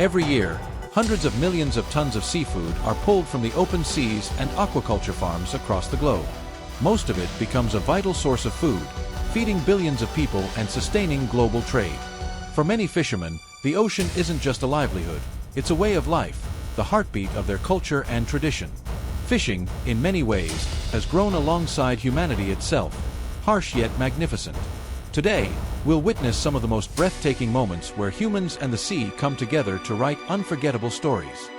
Every year, hundreds of millions of tons of seafood are pulled from the open seas and aquaculture farms across the globe. Most of it becomes a vital source of food, feeding billions of people and sustaining global trade. For many fishermen, the ocean isn't just a livelihood, it's a way of life, the heartbeat of their culture and tradition. Fishing, in many ways, has grown alongside humanity itself, harsh yet magnificent. Today, we'll witness some of the most breathtaking moments where humans and the sea come together to write unforgettable stories.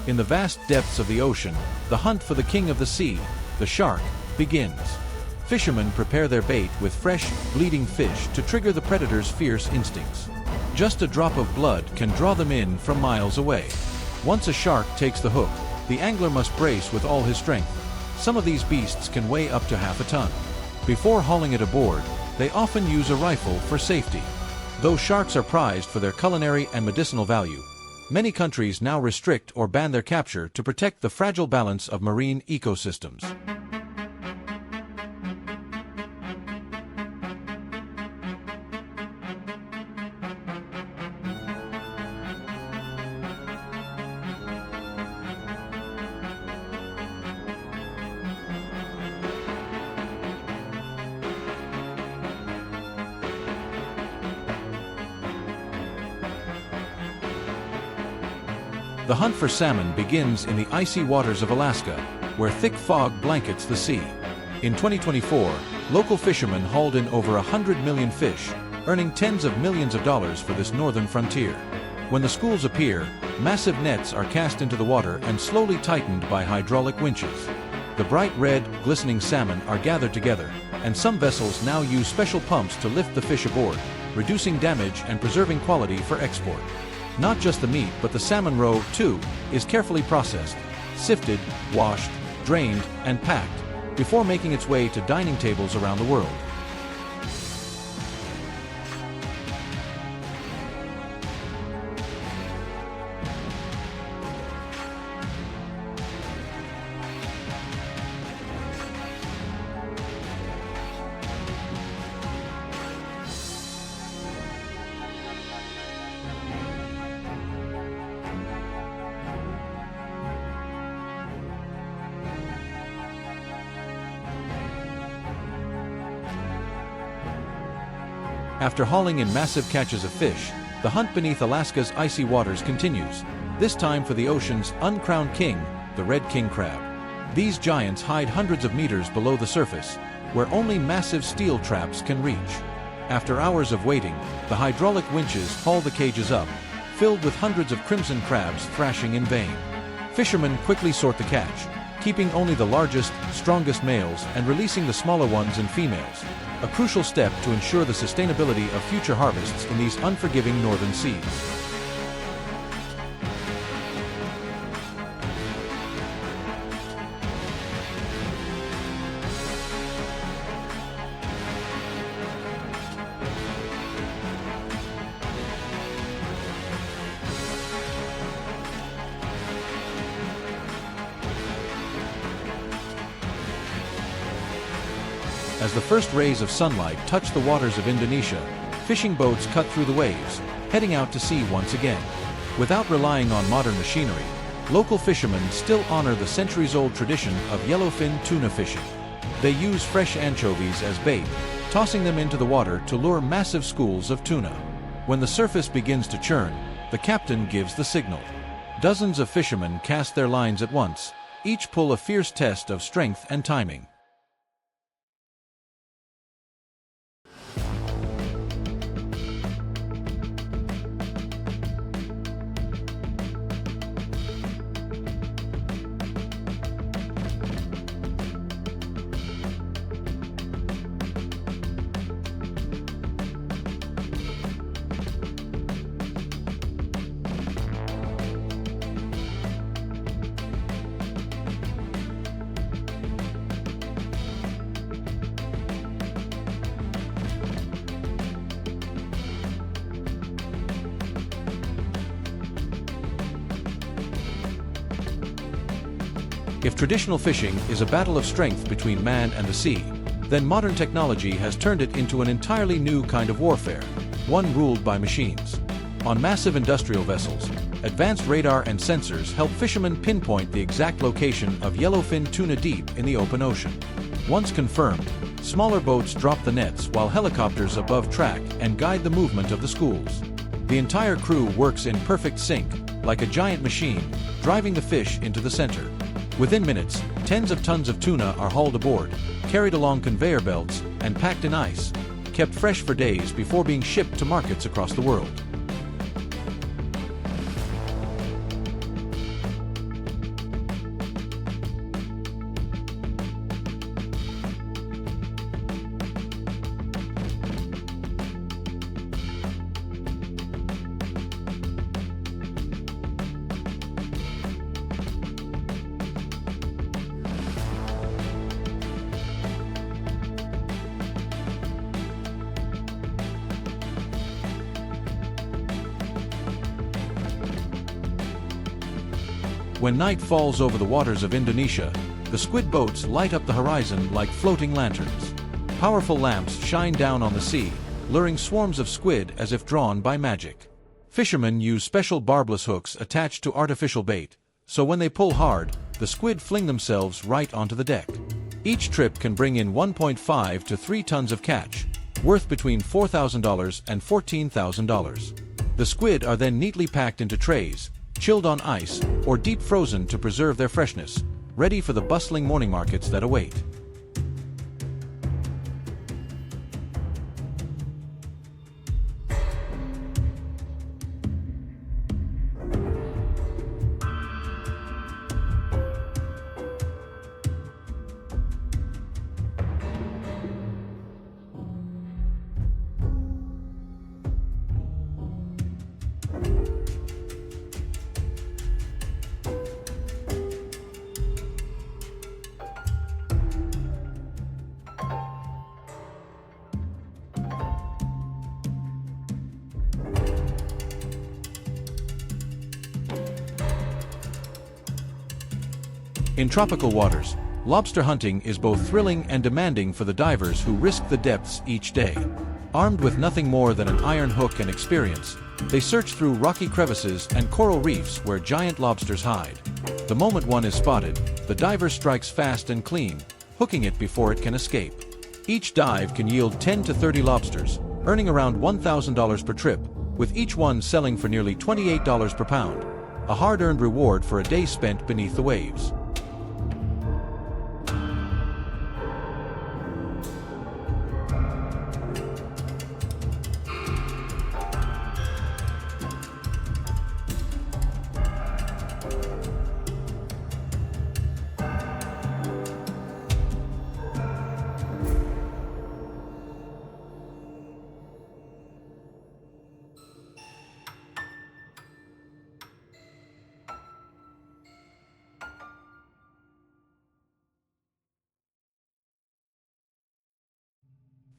In the vast depths of the ocean, the hunt for the king of the sea, the shark, begins. Fishermen prepare their bait with fresh, bleeding fish to trigger the predator's fierce instincts. Just a drop of blood can draw them in from miles away. Once a shark takes the hook, the angler must brace with all his strength. Some of these beasts can weigh up to half a ton. Before hauling it aboard, they often use a rifle for safety. Though sharks are prized for their culinary and medicinal value, many countries now restrict or ban their capture to protect the fragile balance of marine ecosystems. The hunt for salmon begins in the icy waters of Alaska, where thick fog blankets the sea. In 2024, local fishermen hauled in over 100 million fish, earning tens of millions of dollars for this northern frontier. When the schools appear, massive nets are cast into the water and slowly tightened by hydraulic winches. The bright red, glistening salmon are gathered together, and some vessels now use special pumps to lift the fish aboard, reducing damage and preserving quality for export. Not just the meat, but the salmon roe, too, is carefully processed, sifted, washed, drained, and packed, before making its way to dining tables around the world. After hauling in massive catches of fish, the hunt beneath Alaska's icy waters continues, this time for the ocean's uncrowned king, the red king crab. These giants hide hundreds of meters below the surface, where only massive steel traps can reach. After hours of waiting, the hydraulic winches haul the cages up, filled with hundreds of crimson crabs thrashing in vain. Fishermen quickly sort the catch, keeping only the largest, strongest males and releasing the smaller ones and females, a crucial step to ensure the sustainability of future harvests in these unforgiving northern seas. As the first rays of sunlight touch the waters of Indonesia, fishing boats cut through the waves, heading out to sea once again. Without relying on modern machinery, local fishermen still honor the centuries-old tradition of yellowfin tuna fishing. They use fresh anchovies as bait, tossing them into the water to lure massive schools of tuna. When the surface begins to churn, the captain gives the signal. Dozens of fishermen cast their lines at once, each pull a fierce test of strength and timing. If traditional fishing is a battle of strength between man and the sea, then modern technology has turned it into an entirely new kind of warfare, one ruled by machines. On massive industrial vessels, advanced radar and sensors help fishermen pinpoint the exact location of yellowfin tuna deep in the open ocean. Once confirmed, smaller boats drop the nets while helicopters above track and guide the movement of the schools. The entire crew works in perfect sync, like a giant machine, driving the fish into the center. Within minutes, tens of tons of tuna are hauled aboard, carried along conveyor belts, and packed in ice, kept fresh for days before being shipped to markets across the world. When night falls over the waters of Indonesia, the squid boats light up the horizon like floating lanterns. Powerful lamps shine down on the sea, luring swarms of squid as if drawn by magic. Fishermen use special barbless hooks attached to artificial bait, so when they pull hard, the squid fling themselves right onto the deck. Each trip can bring in 1.5 to 3 tons of catch, worth between $4,000 and $14,000. The squid are then neatly packed into trays, chilled on ice, or deep frozen to preserve their freshness, ready for the bustling morning markets that await. In tropical waters, lobster hunting is both thrilling and demanding for the divers who risk the depths each day. Armed with nothing more than an iron hook and experience, they search through rocky crevices and coral reefs where giant lobsters hide. The moment one is spotted, the diver strikes fast and clean, hooking it before it can escape. Each dive can yield 10 to 30 lobsters, earning around $1,000 per trip, with each one selling for nearly $28 per pound, a hard-earned reward for a day spent beneath the waves.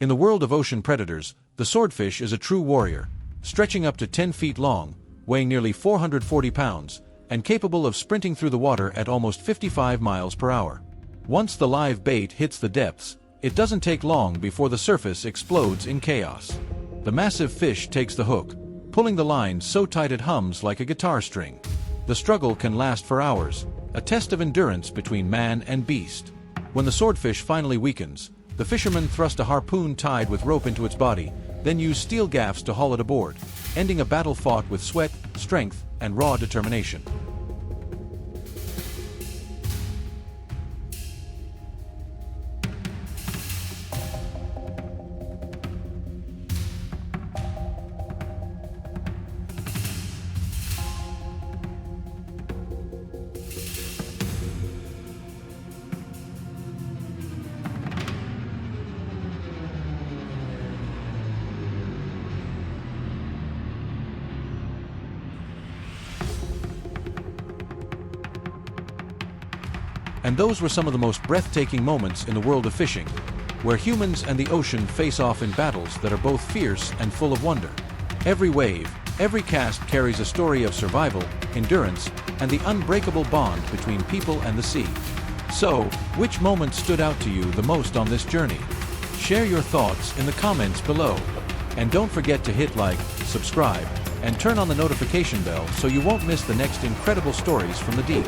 In the world of ocean predators, the swordfish is a true warrior, stretching up to 10 feet long, weighing nearly 440 pounds, and capable of sprinting through the water at almost 55 miles per hour. Once the live bait hits the depths, it doesn't take long before the surface explodes in chaos. The massive fish takes the hook, pulling the line so tight it hums like a guitar string. The struggle can last for hours, a test of endurance between man and beast. When the swordfish finally weakens, the fishermen thrust a harpoon tied with rope into its body, then use steel gaffs to haul it aboard, ending a battle fought with sweat, strength, and raw determination. And those were some of the most breathtaking moments in the world of fishing, where humans and the ocean face off in battles that are both fierce and full of wonder. Every wave, every cast carries a story of survival, endurance, and the unbreakable bond between people and the sea. So, which moment stood out to you the most on this journey? Share your thoughts in the comments below. And don't forget to hit like, subscribe, and turn on the notification bell so you won't miss the next incredible stories from the deep.